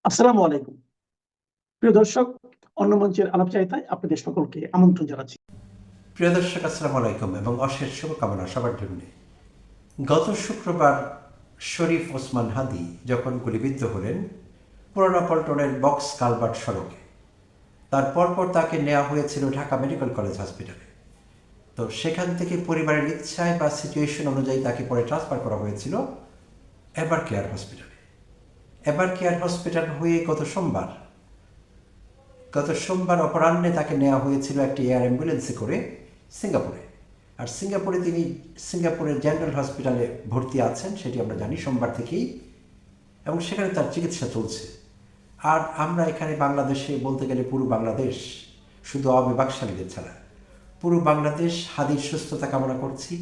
আসসালামু আলাইকুম। প্রিয় দর্শক, অন্য মঞ্চের আলাপচারিতায় আপনাদের সকলকে আমন্ত্রণ জানাচ্ছি। প্রিয় দর্শক আসসালামু আলাইকুম এবং অশেষ শুভকামনা সবার জন্য। গত শুক্রবার শরীফ ওসমান হাদি যখন গুলিবিদ্ধ হলেন পুরানা পল্টনের বক্স কালভার্ট সড়কে, তার পরপর তাকে নেওয়া হয়েছিল ঢাকা মেডিকেল কলেজ হসপিটালে। তো সেখান থেকে পরিবারের ইচ্ছায় বা সিচুয়েশন অনুযায়ী তাকে পরে ট্রান্সফার করা হয়েছিল এভার কেয়ার হসপিটালে। এভার কেয়ার হসপিটাল হয়ে গত সোমবার অপরাহ্নে তাকে নেওয়া হয়েছিল একটি এয়ার অ্যাম্বুলেন্সে করে সিঙ্গাপুরে। আর তিনি সিঙ্গাপুরের জেনারেল হসপিটালে ভর্তি আছেন, সেটি আমরা জানি সোমবার থেকেই, এবং সেখানে তার চিকিৎসা চলছে। আর আমরা এখানে বাংলাদেশে বলতে গেলে পুরো বাংলাদেশ, শুধু আওয়ামী বাকশালীদের ছাড়া পুরো বাংলাদেশ হাদির সুস্থতা কামনা করছি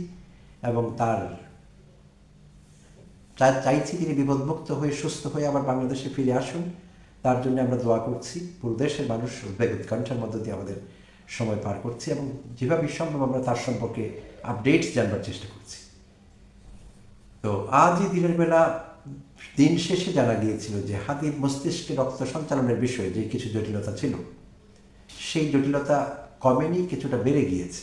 এবং চাইছি তিনি বিপদমুক্ত হয়ে সুস্থ হয়ে আবার বাংলাদেশে ফিরে আসুন। তার জন্য আমরা দোয়া করছি। পুরো দেশের মানুষ উদ্বেগ উৎকণ্ঠার মধ্য দিয়ে আমাদের সময় পার করছি এবং যেভাবে সম্ভব আমরা তার সম্পর্কে আপডেটস জানবার চেষ্টা করছি। তো আজই দিন শেষে জানা গিয়েছিল যে হাদির মস্তিষ্কে রক্ত সঞ্চালনের বিষয়ে যে কিছু জটিলতা ছিল, সেই জটিলতা কমেনি, কিছুটা বেড়ে গিয়েছে।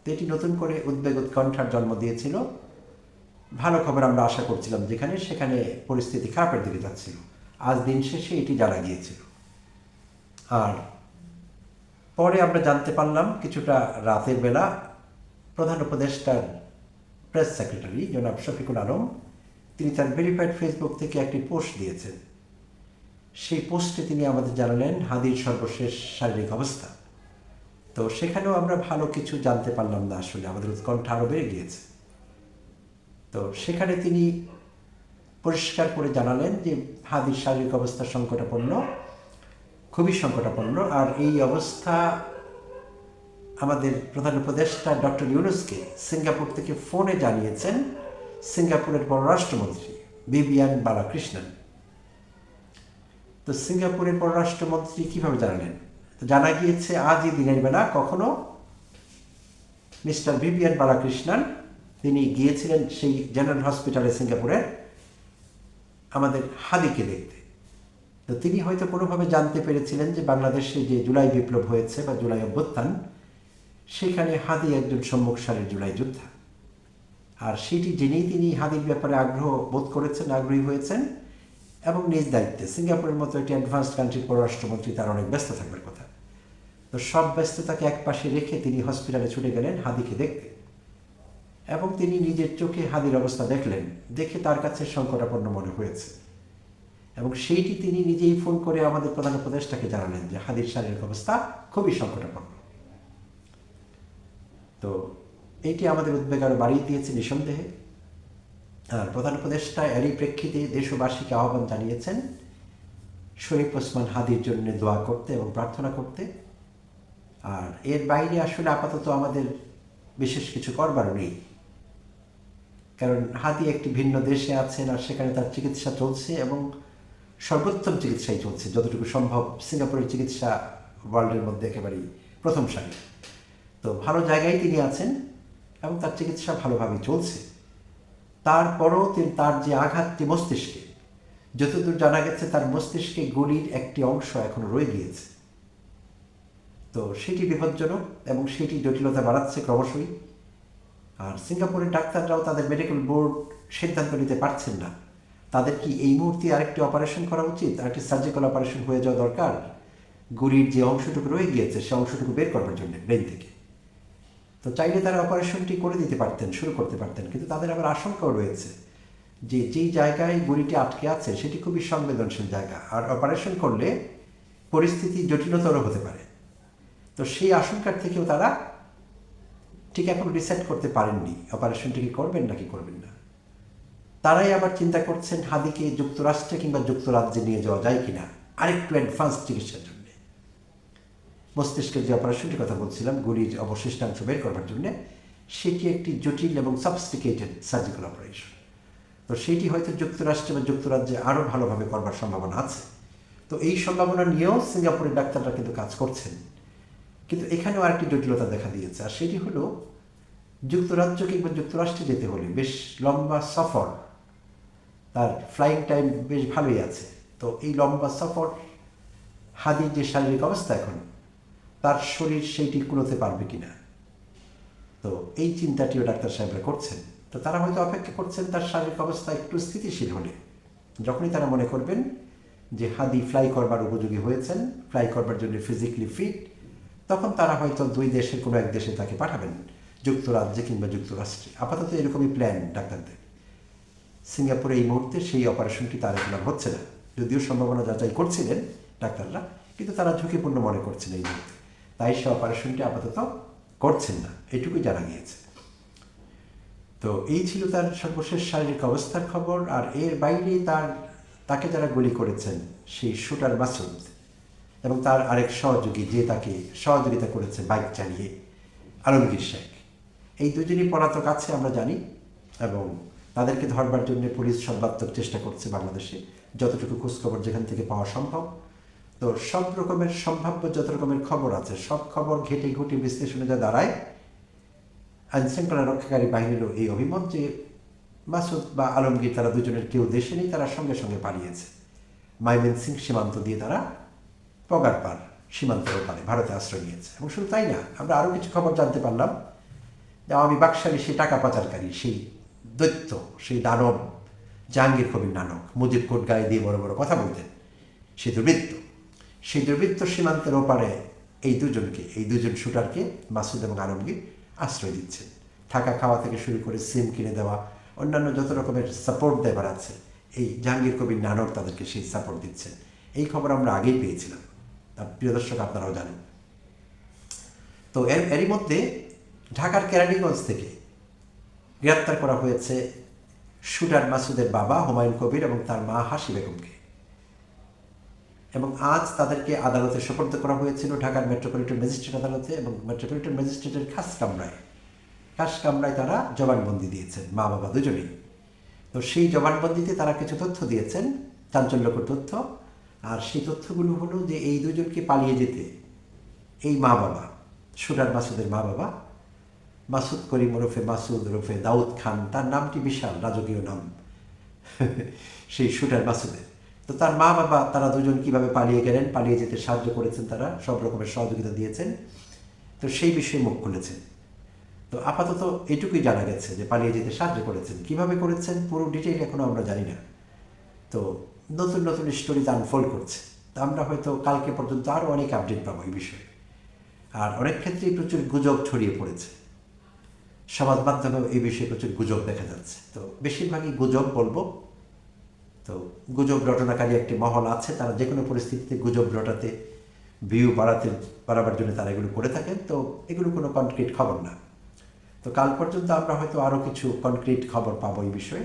তো এটি নতুন করে উদ্বেগ উৎকণ্ঠার জন্ম দিয়েছিল। ভালো খবর আমরা আশা করছিলাম যেখানে, সেখানে পরিস্থিতি খারাপের দিকে যাচ্ছিল। আজ দিন শেষে এটি জানা গিয়েছিল। আর পরে আমরা জানতে পারলাম কিছুটা রাতের বেলা প্রধান উপদেষ্টার প্রেস সেক্রেটারি জনাব শফিকুল আলম তিনি তার ভেরিফাইড ফেসবুক থেকে একটি পোস্ট দিয়েছেন। সেই পোস্টে তিনি আমাদের জানালেন হাদির সর্বশেষ শারীরিক অবস্থা। তো সেখানেও আমরা ভালো কিছু জানতে পারলাম না, আসলে আমাদের উৎকণ্ঠা আরও বেড়ে গিয়েছে। তো সেখানে তিনি পরিষ্কার করে জানালেন যে হাদির শারীরিক অবস্থা সংকটাপন্ন, খুবই সংকটাপন্ন। আর এই অবস্থা আমাদের প্রধান উপদেষ্টা ডক্টর ইউনুসকে সিঙ্গাপুর থেকে ফোনে জানিয়েছেন সিঙ্গাপুরের পররাষ্ট্রমন্ত্রী ভিভিয়ান বালাকৃষ্ণন। তো সিঙ্গাপুরের পররাষ্ট্রমন্ত্রী কিভাবে জানালেন? তো জানা গিয়েছে আজই দিনের বেলা কখনো মিস্টার ভিভিয়ান বালাকৃষ্ণন তিনি গিয়েছিলেন সেই জেনারেল হসপিটালে সিঙ্গাপুরের আমাদের হাদিকে দেখতে। তো তিনি হয়তো কোনোভাবে জানতে পেরেছিলেন যে বাংলাদেশে যে জুলাই বিপ্লব হয়েছে বা জুলাই অভ্যুত্থান, সেখানে হাদি একজন সম্মুখ সারির জুলাই যোদ্ধা। আর সেটি জেনেই তিনি হাদির ব্যাপারে আগ্রহী হয়েছেন এবং নিজ দায়িত্বে, সিঙ্গাপুরের মতো একটি অ্যাডভান্সড কান্ট্রির পররাষ্ট্রমন্ত্রী, তার অনেক ব্যস্ত থাকবার কথা। তো সব ব্যস্ততাকে এক পাশে রেখে তিনি হসপিটালে ছুটে গেলেন হাদিকে দেখতে এবং তিনি নিজের চোখে হাদির অবস্থা দেখলেন। দেখে তার কাছে সংকটাপন্ন মনে হয়েছে এবং সেইটি তিনি নিজেই ফোন করে আমাদের প্রধান উপদেষ্টাকে জানালেন যে হাদির শারীরিক অবস্থা খুবই সংকটাপন্ন। তো এইটি আমাদের উদ্বেগ আরও বাড়িয়ে দিয়েছে নিঃসন্দেহে। আর প্রধান উপদেষ্টা এরই প্রেক্ষিতে দেশবাসীকে আহ্বান জানিয়েছেন শরীফ ওসমান হাদির জন্য দোয়া করতে এবং প্রার্থনা করতে। আর এর বাইরে আসলে আপাতত আমাদের বিশেষ কিছু করবারও নেই, কারণ হাদি একটি ভিন্ন দেশে আছেন আর সেখানে তার চিকিৎসা চলছে এবং সর্বোত্তম চিকিৎসাই চলছে যতটুকু সম্ভব। সিঙ্গাপুরের চিকিৎসা ওয়ার্ল্ডের মধ্যে একেবারেই প্রথম সারি। তো ভালো জায়গায় তিনি আছেন এবং তার চিকিৎসা ভালোভাবেই চলছে। তারপরও তার যে আঘাতটি মস্তিষ্কে, যতদূর জানা গেছে তার মস্তিষ্কে গুলির একটি অংশ এখনো রয়ে গিয়েছে। তো সেটি বিপজ্জনক এবং সেটি জটিলতা বাড়াচ্ছে ক্রমশই। আর সিঙ্গাপুরের ডাক্তাররাও তাদের মেডিকেল বোর্ড সিদ্ধান্ত নিতে পারছেন না তাদের কি এই মুহূর্তে আরেকটি অপারেশন করা উচিত, আরেকটি সার্জিক্যাল অপারেশন হয়ে যাওয়া দরকার গুলির যে অংশটুকু রয়ে গিয়েছে সে অংশটুকু বের করবার জন্য ব্রেন থেকে। তো চাইলে তারা অপারেশনটি করে দিতে পারতেন, শুরু করতে পারতেন, কিন্তু তাদের আবার আশঙ্কাও রয়েছে যে যেই জায়গায় গুলিটি আটকে আছে সেটি খুবই সংবেদনশীল জায়গা, আর অপারেশন করলে পরিস্থিতি জটিলতর হতে পারে। তো সেই আশঙ্কার থেকেও তারা ঠিক এখন ডিসাইড করতে পারেননি অপারেশনটি কি করবেন নাকি করবেন না। তারাই আবার চিন্তা করছেন হাদিকে যুক্তরাষ্ট্রে কিংবা যুক্তরাজ্যে নিয়ে যাওয়া যায় কিনা আরেকটু অ্যাডভান্স চিকিৎসার জন্য। মস্তিষ্কের যে অপারেশনটির কথা বলছিলাম গুলির অবশিষ্টাংশ বের করবার জন্য, সেটি একটি জটিল এবং সফিস্টিকেটেড সার্জিক্যাল অপারেশন। তো সেটি হয়তো যুক্তরাষ্ট্রে বা যুক্তরাজ্যে আরও ভালোভাবে করবার সম্ভাবনা আছে। তো এই সম্ভাবনা নিয়েও সিঙ্গাপুরের ডাক্তাররা কিন্তু কাজ করছেন। কিন্তু এখানেও আরেকটি জটিলতা দেখা দিয়েছে, আর সেটি হলো যুক্তরাজ্য কিংবা যুক্তরাষ্ট্রে যেতে হলে বেশ লম্বা সফর, তার ফ্লাইং টাইম বেশ ভালোই আছে। তো এই লম্বা সফর, হাদির যে শারীরিক অবস্থা এখন, তার শরীর সেইটি কুলোতে পারবে কিনা, তো এই চিন্তাটিও ডাক্তার সাহেবরা করছেন। তো তারা হয়তো অপেক্ষা করছেন তার শারীরিক অবস্থা একটু স্থিতিশীল হলে, যখনই তারা মনে করবেন যে হাদি ফ্লাই করবার উপযোগী হয়েছেন, ফ্লাই করবার জন্য ফিজিক্যালি ফিট, তখন তারা হয়তো দুই দেশের কোনো এক দেশে তাকে পাঠাবেন, যুক্তরাজ্যে কিংবা যুক্তরাষ্ট্রে। আপাতত এরকমই প্ল্যান ডাক্তারদের। সিঙ্গাপুরে এই মুহূর্তে সেই অপারেশনটি তার এখন আর হচ্ছে না, যদিও সম্ভাবনা যাচাই করছিলেন ডাক্তাররা, কিন্তু তারা ঝুঁকিপূর্ণ মনে করছেন এই মুহূর্তে, তাই সে অপারেশনটি আপাতত করছেন না, এটুকুই জানা গিয়েছে। তো এই ছিল তার সর্বশেষ শারীরিক অবস্থার খবর। আর এর বাইরে তাকে যারা গুলি করেছেন, সেই শুটার মাসুদ এবং তার আরেক সহযোগী, যে তাকে সহযোগিতা করেছে বাইক চালিয়ে, আলমগীর শেখ, এই দুজনই পলাতক আছে আমরা জানি, এবং তাদেরকে ধরবার জন্য পুলিশ সর্বাত্মক চেষ্টা করছে বাংলাদেশে, যতটুকু খোঁজখবর যেখান থেকে পাওয়া সম্ভব। তো সব রকমের সম্ভাব্য যত রকমের খবর আছে, সব খবর ঘেটে ঘুটে বিশ্লেষণে যা দাঁড়ায়, আইনশৃঙ্খলা রক্ষাকারী বাহিনীরও এই অভিমত যে মাসুদ বা আলমগীর তারা দুজনের কেউ দেশে নেই, তারা সঙ্গে সঙ্গে পালিয়েছে। ময়মনসিংহ সীমান্ত দিয়ে তারা পগারপার সীমান্তের ওপারে ভারতে আশ্রয় নিয়েছে। এবং শুধু তাই না, আমরা আরও কিছু খবর জানতে পারলাম যে আওয়ামী বাকশালী সেই টাকা পাচারকারী, সেই দৈত্য, সেই দানব জাহাঙ্গীর কবির নানক, মুজিব কোট গায়ে দিয়ে বড় বড় কথা বলতেন, সেই দুর্বৃত্ত সীমান্তের ওপারে এই দুজন শুটারকে, মাসুদ এবং আলমগীর, আশ্রয় দিচ্ছেন। থাকা খাওয়া থেকে শুরু করে সিম কিনে দেওয়া, অন্যান্য যত রকমের সাপোর্ট দেবার আছে, এই জাহাঙ্গীর কবির নানক তাদেরকে সেই সাপোর্ট দিচ্ছেন। এই খবর আমরা আগেই পেয়েছিলাম, প্রিয় দর্শক আপনারাও জানেন। তো এরই মধ্যে ঢাকার কেরানীগঞ্জ থেকে গ্রেপ্তার করা হয়েছে শুটার মাসুদের বাবা হুমায়ুন কবির এবং তার মা হাসি বেগমকে, এবং আজ তাদেরকে আদালতে সোপর্দ করা হয়েছিল ঢাকার মেট্রোপলিটন ম্যাজিস্ট্রেট আদালতে। এবং মেট্রোপলিটন ম্যাজিস্ট্রেটের খাস কামরায় তারা জবানবন্দি দিয়েছেন, মা বাবা দুজনেই। তো সেই জবানবন্দিতে তারা কিছু তথ্য দিয়েছেন, চাঞ্চল্যকর তথ্য। আর সেই তথ্যগুলো হলো যে এই দুজনকে পালিয়ে যেতে এই মা বাবা, শুটার মাসুদের মা বাবা, মাসুদ করিম ওরফে মাসুদ ওরফে দাউদ খান, তার নামটি বিশাল রাজকীয় নাম সেই শুটার মাসুদের। তো তার মা বাবা তারা দুজন কিভাবে পালিয়ে গেলেন, পালিয়ে যেতে সাহায্য করেছেন, তারা সব রকমের সহযোগিতা দিয়েছেন, তো সেই বিষয়ে মুখ খুলেছেন। তো আপাতত এটুকুই জানা গেছে যে পালিয়ে যেতে সাহায্য করেছেন। কিভাবে করেছেন পুরো ডিটেইল এখনও আমরা জানি না। তো নতুন নতুন স্টোরিজ আনফোল্ড করছে, তা আমরা হয়তো কালকে পর্যন্ত আরও অনেক আপডেট পাবো এই বিষয়ে। আর অনেক ক্ষেত্রেই প্রচুর গুজব ছড়িয়ে পড়েছে, সমাজ মাধ্যমেও এই বিষয়ে প্রচুর গুজব দেখা যাচ্ছে। তো বেশিরভাগই গুজব বলবো। তো গুজব রটনাকারী একটি মহল আছে, তারা যে কোনো পরিস্থিতিতে গুজব রটাতে, ভিউ বাড়াবার জন্য তারা এগুলো করে থাকেন। তো এগুলো কোনো কনক্রিট খবর না। তো কাল পর্যন্ত আমরা হয়তো আরও কিছু কনক্রিট খবর পাবো এই বিষয়ে,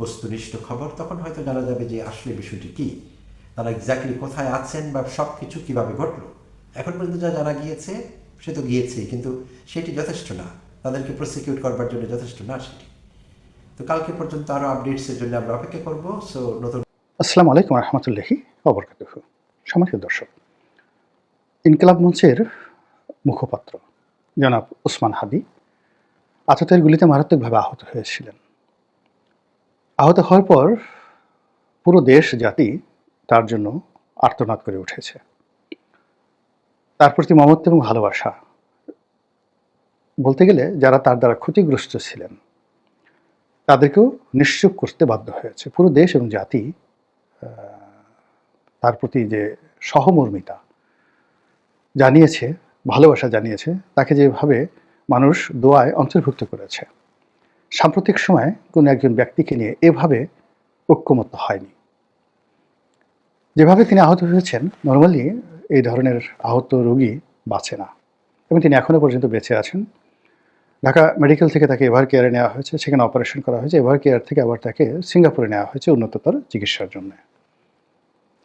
বস্তুনিষ্ঠ খবর। তখন হয়তো জানা যাবে যে আসলে বিষয়টি কী, তারা এক্স্যাক্টলি কোথায় আছেন বা সব কিছু কীভাবে ঘটলো। এখন পর্যন্ত যা জানা গিয়েছে সে তো গিয়েছেই, কিন্তু সেটি যথেষ্ট না, তাদেরকে প্রসিকিউট করবার জন্য যথেষ্ট না সেটি। তো কালকে পর্যন্ত আরও আপডেটসের জন্য আমরা অপেক্ষা করবো। সো নতুন আসসালামু আলাইকুম রহমতুল্লাহি ওবরকাতুহু। সম্মানিত দর্শক, ইনকিলাব মঞ্চের মুখপাত্র জনাব ওসমান হাদি আততায়ীর গুলিতে মারাত্মকভাবে আহত হয়েছিলেন। আহত হওয়ার পর পুরো দেশ জাতি তার জন্য আর্তনাদ করে উঠেছে। তার প্রতি মমত্ব এবং ভালোবাসা, বলতে গেলে যারা তার দ্বারা ক্ষতিগ্রস্ত ছিলেন তাদেরকেও নিশ্চুপ করতে বাধ্য হয়েছে। পুরো দেশ এবং জাতি তার প্রতি যে সহমর্মিতা জানিয়েছে, ভালোবাসা জানিয়েছে, তাকে যেভাবে মানুষ দোয়ায় অন্তর্ভুক্ত করেছে, সাম্প্রতিক সময়ে কোনো একজন ব্যক্তিকে নিয়ে এভাবে ঐক্যমত্য হয়নি। যেভাবে তিনি আহত হয়েছেন, নর্মালি এই ধরনের আহত রোগী বাঁচে না, এবং তিনি এখনও পর্যন্ত বেঁচে আছেন। ঢাকা মেডিকেল থেকে তাকে এভার কেয়ারে নেওয়া হয়েছে, সেখানে অপারেশন করা হয়েছে। এভার কেয়ার থেকে আবার তাকে সিঙ্গাপুরে নেওয়া হয়েছে উন্নততর চিকিৎসার জন্য।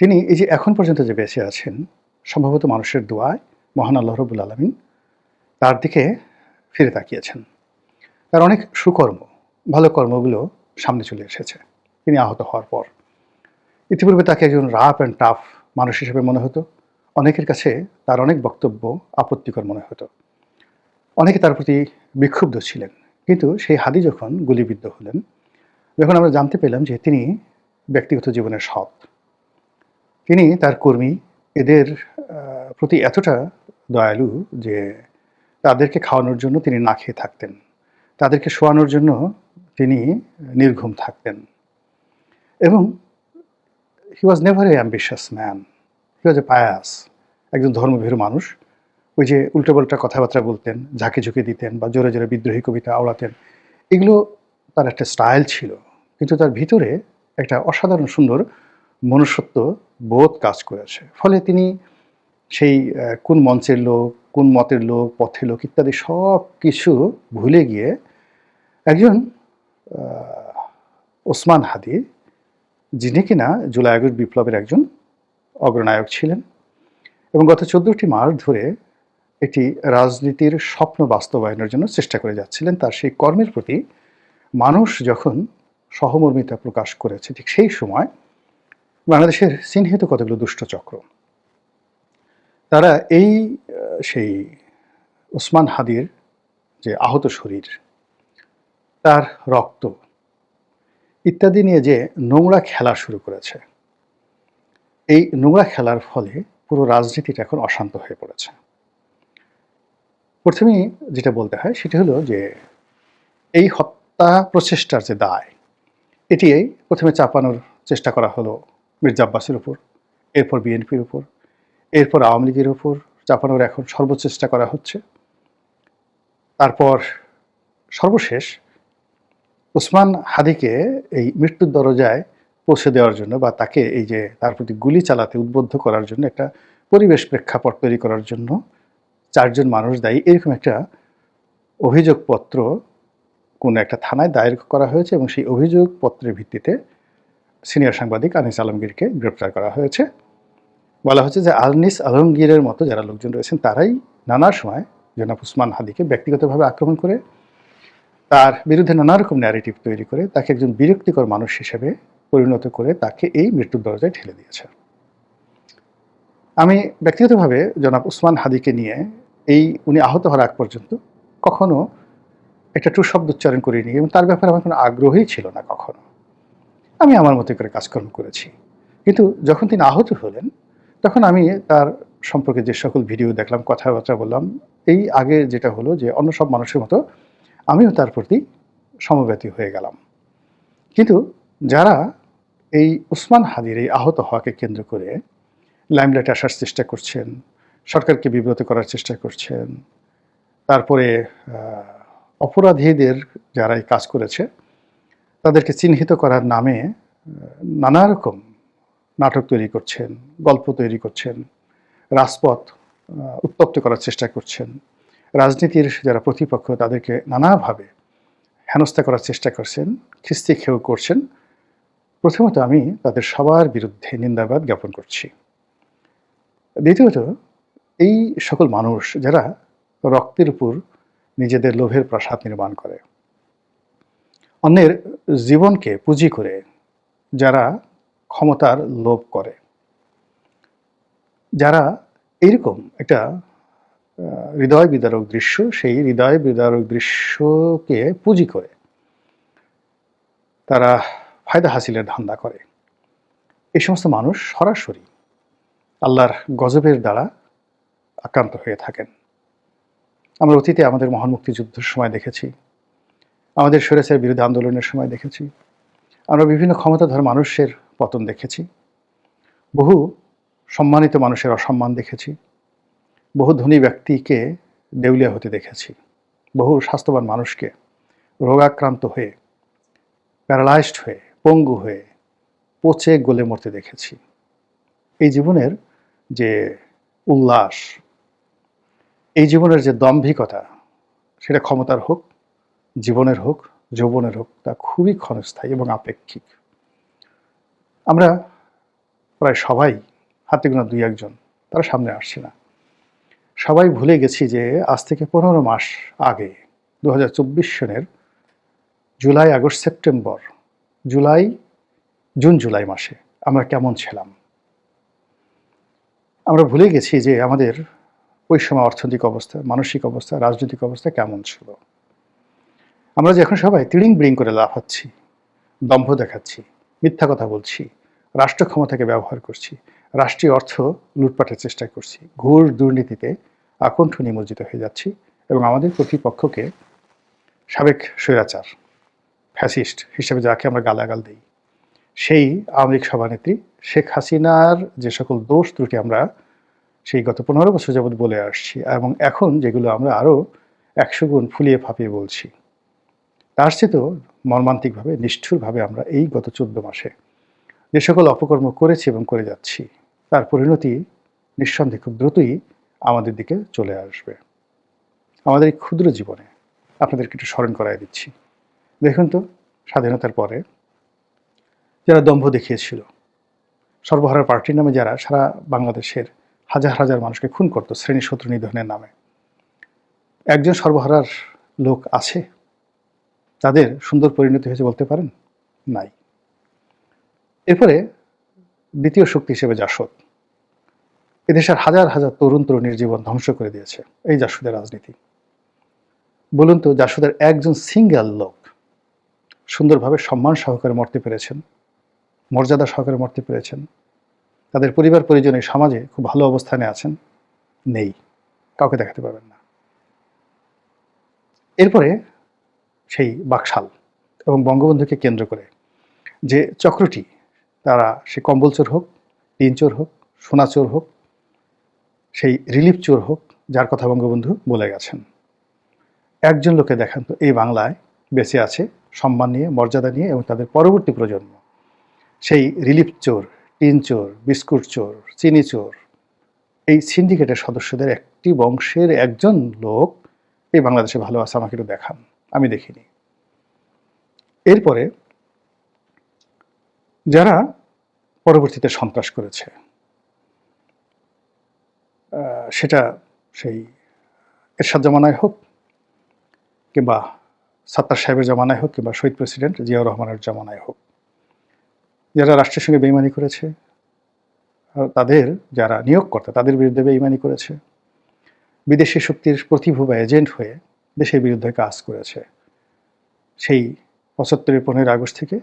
তিনি এই যে এখন পর্যন্ত যে বেঁচে আছেন, সম্ভবত মানুষের দোয়ায় মহান আল্লাহ রাব্বুল আলামিন তার দিকে ফিরে তাকিয়েছেন। তার অনেক সুকর্ম, ভালো কর্মগুলো সামনে চলে এসেছে তিনি আহত হওয়ার পর। ইতিপূর্বে তাকে একজন রাফ অ্যান্ড টাফ মানুষ হিসেবে মনে হতো, অনেকের কাছে তার অনেক বক্তব্য আপত্তিকর মনে হতো, অনেকে তার প্রতি বিক্ষুব্ধ ছিলেন। কিন্তু সেই হাদি যখন গুলিবিদ্ধ হলেন, যখন আমরা জানতে পেলাম যে তিনি ব্যক্তিগত জীবনে সৎ, তিনি তার কর্মী এদের প্রতি এতটা দয়ালু যে তাদেরকে খাওয়ানোর জন্য তিনি না খেয়ে থাকতেন, তাদেরকে শোয়ানোর জন্য তিনি নির্ঘুম থাকতেন। এবং he was never a ambitious man, he was a pious, একজন ধর্মভীরু মানুষ। ওই যে উল্টোপাল্টা কথাবার্তা বলতেন, ঝাঁকি ঝুঁকি দিতেন বা জোরে জোরে বিদ্রোহী কবিতা আওড়াতেন, এগুলো তার একটা স্টাইল ছিল, কিন্তু তার ভিতরে একটা অসাধারণ সুন্দর মনুষ্যত্ব বোধ কাজ করেছে। ফলে তিনি সেই কোন মঞ্চের লোক, কোন মতের লোক, পথের লোক ইত্যাদি সব কিছু ভুলে গিয়ে একজন ওসমান হাদি, যিনি কিনা জুলাই আগস্ট বিপ্লবের একজন অগ্রনায়ক ছিলেন এবং গত 14টি মাস ধরে একটি রাজনীতির স্বপ্ন বাস্তবায়নের জন্য চেষ্টা করে যাচ্ছিলেন, তার সেই কর্মের প্রতি মানুষ যখন সহমর্মিতা প্রকাশ করেছে, ঠিক সেই সময় বাংলাদেশের চিহ্নিত কতগুলো দুষ্টচক্র তারা এই সেই ওসমান হাদির যে আহত শরীর, তার রক্ত ইত্যাদি নিয়ে যে নোংরা খেলা শুরু করেছে, এই নোংরা খেলার ফলে পুরো রাজনীতিটা এখন অশান্ত হয়ে পড়েছে। প্রথমেই যেটা বলতে হয় সেটা হলো যে এই হত্যা প্রচেষ্টার যে দায়, এটি প্রথমে চাপানোর চেষ্টা করা হলো মির্জা আব্বাসের উপর, এরপর বিএনপির উপর, এরপর আওয়ামী লীগের উপর চাপানোর এখন সর্বচেষ্টা করা হচ্ছে। তারপর সর্বশেষ ওসমান হাদিকে এই মৃত্যুর দরজায় পৌঁছে দেওয়ার জন্য বা তাকে এই যে তার প্রতি গুলি চালাতে উদ্বুদ্ধ করার জন্য একটা পরিবেশ প্রেক্ষাপট তৈরি করার জন্য 4 জন মানুষ দায়ী, এরকম একটা অভিযোগপত্র কোনো একটা থানায় দায়ের করা হয়েছে এবং সেই অভিযোগপত্রের ভিত্তিতে সিনিয়র সাংবাদিক আনিস আলমগীরকে গ্রেপ্তার করা হয়েছে। বলা হচ্ছে যে আনিস আলমগীরের মতো যারা লোকজন রয়েছেন তারাই নানা সময় জনাব ওসমান হাদিকে ব্যক্তিগতভাবে আক্রমণ করে, তার বিরুদ্ধে নানা রকম ন্যারেটিভ তৈরি করে তাকে একজন বিরক্তিকর মানুষ হিসেবে পরিণত করে তাকে এই মৃত্যুর দরজায় ঠেলে দিয়েছে। আমি ব্যক্তিগতভাবে জনাব ওসমান হাদিকে নিয়ে উনি আহত হওয়ার আগ পর্যন্ত কখনো একটা টু শব্দ উচ্চারণ করিনি এবং তার ব্যাপারে আমার কোনো আগ্রহই ছিল না কখনো। আমি আমার মতো করে কাজকর্ম করেছি, কিন্তু যখন তিনি আহত হলেন তখন আমি তার সম্পর্কে যে সকল ভিডিও দেখলাম, কথাবার্তা বললাম, এই আগে যেটা হলো যে অন্য সব মানুষের মতো আমিও তার প্রতি সমব্যথী হয়ে গেলাম। কিন্তু যারা এই ওসমান হাদির এই আহত হওয়াকে কেন্দ্র করে লাইমলাইটে আসার চেষ্টা করছেন, সরকারকে বিব্রত করার চেষ্টা করছেন, তারপরে অপরাধীদের যারা এই কাজ করেছে তাদেরকে চিহ্নিত করার নামে নানা রকম নাটক তৈরি করছেন, গল্প তৈরি করছেন, রাজপথ উত্তপ্ত করার চেষ্টা করছেন, রাজনীতির যারা প্রতিপক্ষ তাদেরকে নানাভাবে হেনস্থা করার চেষ্টা করছেন, খিস্তি খেয়েও করছেন, প্রথমত আমি তাদের সবার বিরুদ্ধে নিন্দাবাদ জ্ঞাপন করছি। দ্বিতীয়ত এই সকল মানুষ যারা রক্তের উপর নিজেদের লোভের প্রাসাদ নির্মাণ করে, অন্যের জীবনকে পুঁজি করে যারা ক্ষমতার লোভ করে, যারা এইরকম একটা হৃদয় বিদারক দৃশ্য, সেই হৃদয় বিদারক দৃশ্যকে পুঁজি করে তারা ফায়দা হাসিলের ধান্দা করে, এই সমস্ত মানুষ সরাসরি আল্লাহর গজবের দ্বারা আক্রান্ত হয়ে থাকেন। আমরা অতীতে আমাদের মহান মুক্তিযুদ্ধের সময় দেখেছি, আমাদের স্বৈরাচারের বিরুদ্ধে আন্দোলনের সময় দেখেছি, আমরা বিভিন্ন ক্ষমতাধর মানুষের পতন দেখেছি, বহু সম্মানিত মানুষের অসম্মান দেখেছি, বহু ধনী ব্যক্তিকে দেউলিয়া হতে দেখেছি, বহু স্বাস্থ্যবান মানুষকে রোগাক্রান্ত হয়ে, প্যারালাইজড হয়ে, পঙ্গু হয়ে, পচে গলে মরতে দেখেছি। এই জীবনের যে উল্লাস, এই জীবনের যে দম্ভিকতা, সেটা ক্ষমতার হোক, জীবনের হোক, যৌবনের হোক, তা খুবই ক্ষণস্থায়ী এবং আপেক্ষিক। আমরা প্রায় সবাই, হাতে গোনা 2-1 জন, তারা সামনে আসছে না, সবাই ভুলে গেছি যে আজ থেকে 15 মাস আগে 2024 সনের July, August, September, June July মাসে আমরা কেমন ছিলাম। আমরা ভুলে গেছি যে আমাদের ওই সময় অর্থনৈতিক অবস্থা, মানসিক অবস্থা, রাজনৈতিক অবস্থা কেমন ছিল। আমরা যে এখন সবাই তিড়িং বিড়িং করে লাফাচ্ছি, দম্ভ দেখাচ্ছি, মিথ্যা কথা বলছি, রাষ্ট্র ক্ষমতাকে ব্যবহার করছি, রাষ্ট্রীয় অর্থ লুটপাটের চেষ্টা করছি, ঘোর দুর্নীতিতে আকণ্ঠ নিমজ্জিত হয়ে যাচ্ছি এবং আমাদের প্রতিপক্ষকে সাবেক স্বৈরাচার ফ্যাসিস্ট হিসেবে যাকে আমরা গালাগাল দিই, সেই আওয়ামী লীগ সভানেত্রী শেখ হাসিনার যে সকল দোষ ত্রুটি আমরা সেই গত 15 বছর যাবৎ বলে আসছি এবং এখন যেগুলো আমরা আরও 100 গুণ ফুলিয়ে ফাঁপিয়ে বলছি, তার চেয়েও মর্মান্তিকভাবে নিষ্ঠুরভাবে আমরা এই গত 14 মাসে যে সকল অপকর্ম করেছি এবং করে যাচ্ছি তার পরিণতি নিঃসন্দেহে খুব দ্রুতই আমাদের দিকে চলে আসবে। আমাদের এই ক্ষুদ্র জীবনে আপনাদেরকে একটু স্মরণ করাই দিচ্ছি। দেখুন তো, স্বাধীনতার পরে যারা দম্ভ দেখিয়েছিল, সর্বহারা পার্টির নামে যারা সারা বাংলাদেশের হাজার হাজার মানুষকে খুন করতো শ্রেণী শত্রু নিধনের নামে, একজন সর্বহারার লোক আছে তাদের সুন্দর পরিণতি হয়েছে বলতে পারেন? নাই। এরপরে দ্বিতীয় শক্তি হিসেবে জাসদ এদেশের হাজার হাজার তরুণ তরুণীর জীবন ধ্বংস করে দিয়েছে এই জাসদের রাজনীতি। বলুন তো, জাসদের একজন সিঙ্গেল লোক সুন্দরভাবে সম্মান সহকারে মরতে পেরেছেন, মর্যাদা সহকারে মরতে পেরেছেন, তাদের পরিবার পরিজন এই সমাজে খুব ভালো অবস্থানে আছেন? নেই, কাউকে দেখাতে পারবেন না। এরপরে সেই বাকশাল এবং বঙ্গবন্ধুকে কেন্দ্র করে যে চক্রটি, তারা সে কম্বল চোর হোক, টিন চোর হোক, সোনা চোর হোক, সেই রিলিফ চোর হোক, যার কথা বঙ্গবন্ধু বলে গেছেন, একজন লোকে দেখান তো এই বাংলায় বেঁচে আছে সম্মান নিয়ে, মর্যাদা নিয়ে, এবং তাদের পরবর্তী প্রজন্ম সেই রিলিফ চোর, টিন চোর, বিস্কুট চোর, চিনি চোর, এই সিন্ডিকেটের সদস্যদের একটি বংশের একজন লোক এই বাংলাদেশে ভালো আছে আমাকে একটু দেখান, আমি দেখিনি। এরপরে যারা পরবর্তীতে সন্ত্রাস করেছে, সেটা সেই এরশাদ জামানায় হোক, কিংবা সাত্তার সাহেবের জামানায় হোক, কিংবা শহীদ প্রেসিডেন্ট জিয়াউর রহমানের জামানায় হোক, যারা রাষ্ট্রের সঙ্গে বেইমানি করেছে, তাদের যারা নিয়োগকর্তা তাদের বিরুদ্ধে বেইমানি করেছে, বিদেশি শক্তির প্রতিভূ বা এজেন্ট হয়ে দেশের বিরুদ্ধে কাজ করেছে, সেই 75-এর 15 আগস্ট থেকে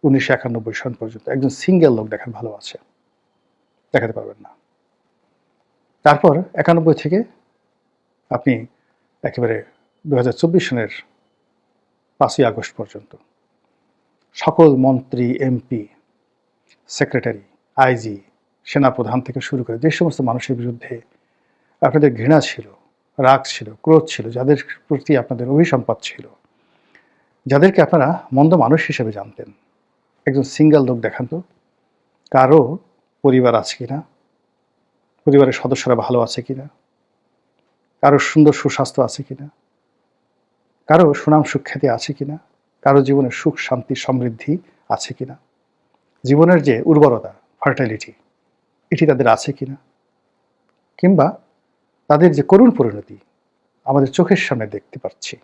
1991 সন পর্যন্ত একজন সিঙ্গেল লোক দেখার ভালো আছে, দেখাতে পারবেন না। তারপর 91 থেকে আপনি একেবারে 2024 সনের 5ই আগস্ট পর্যন্ত সকল মন্ত্রী, এমপি, সেক্রেটারি, আইজি, সেনাপ্রধান থেকে শুরু করে যে সমস্ত মানুষের বিরুদ্ধে আপনাদের ঘৃণা ছিল, রাগ ছিল, ক্রোধ ছিল, যাদের প্রতি আপনাদের অভিসম্পাত ছিল, যাদেরকে আপনারা মন্দ মানুষ হিসেবে জানতেন, একজন সিঙ্গেল লোক দেখান তো কারো পরিবার আছে কিনা, পরিবারের সদস্যরা ভালো আছে কিনা, কারো সুন্দর সুস্বাস্থ্য আছে কিনা, কারো সুনাম সুখ্যাতি আছে কিনা, কারো জীবনে সুখ শান্তি সমৃদ্ধি আছে কিনা, জীবনের যে উর্বরতা, ফার্টাইলিটি, এটি তাদের আছে কিনা, কিংবা তাদের যে করুণ পরিণতি আমাদের চোখের সামনে দেখতে পাচ্ছি।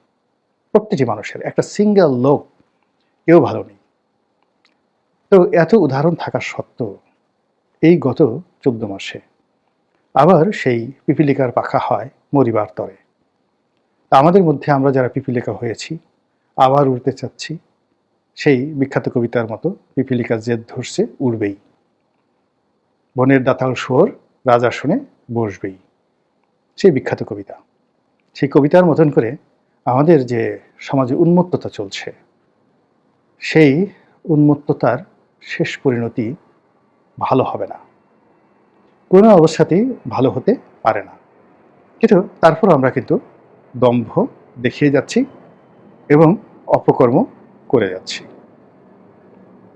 প্রত্যেকটি মানুষের একটা সিঙ্গেল লোক কেউ ভালো নেই। তো এত উদাহরণ থাকা সত্ত্বেও এই গত 14 মাসে আবার সেই পিপিলিকার পাখা হয় মরিবার তরে। আমাদের মধ্যে আমরা যারা পিপিলিকা হয়েছি আবার উড়তে চাচ্ছি, সেই বিখ্যাত কবিতার মতো পিপিলিকা জেদ ধরছে উড়বেই, বনের দাতাল শুয়োর রাজা শুনে বসবেই, সেই বিখ্যাত কবিতা। সেই কবিতার মতন করে আমাদের যে সমাজে উন্মত্ততা চলছে, সেই উন্মত্ততার শেষ পরিণতি ভালো হবে না, কোনো অবস্থাতেই ভালো হতে পারে না। কিন্তু তারপর আমরা কিন্তু দম্ভ দেখিয়ে যাচ্ছি এবং অপকর্ম করে যাচ্ছি।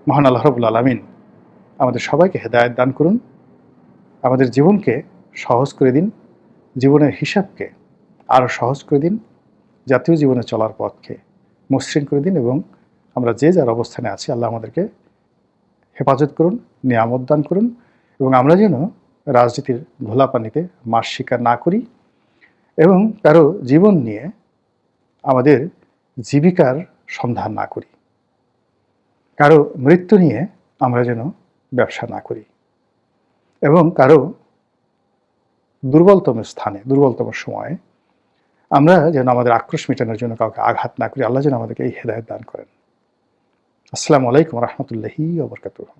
মহান আল্লাহ রাব্বুল আলামিন আমাদের সবাইকে হেদায়েত দান করুন, আমাদের জীবনকে সহজ করে দিন, জীবনের হিসাবকে আরও সহজ করে দিন, জাতীয় জীবনে চলার পথকে মসৃণ করে দিন, এবং আমরা যে যার অবস্থানে আছি আল্লাহ আমাদেরকে হেফাজত করুন, নিয়ামত দান করুন, এবং আমরা যেন রাজনীতির ঘোলা পানিতে মাছ শিকার না করি এবং কারো জীবন নিয়ে আমাদের জীবিকার সন্ধান না করি, কারো মৃত্যু নিয়ে আমরা যেন ব্যবসা না করি, এবং কারো দুর্বলতম স্থানে, দুর্বলতম সময়ে আমরা যেন আমাদের আক্রোশ মেটানোর জন্য কাউকে আঘাত না করি। আল্লাহ যেন আমাদেরকে এই হেদায়েত দান করেন। আসসালামু আলাইকুম রহমতুল্লাহি ওয়া বারাকাতুহু।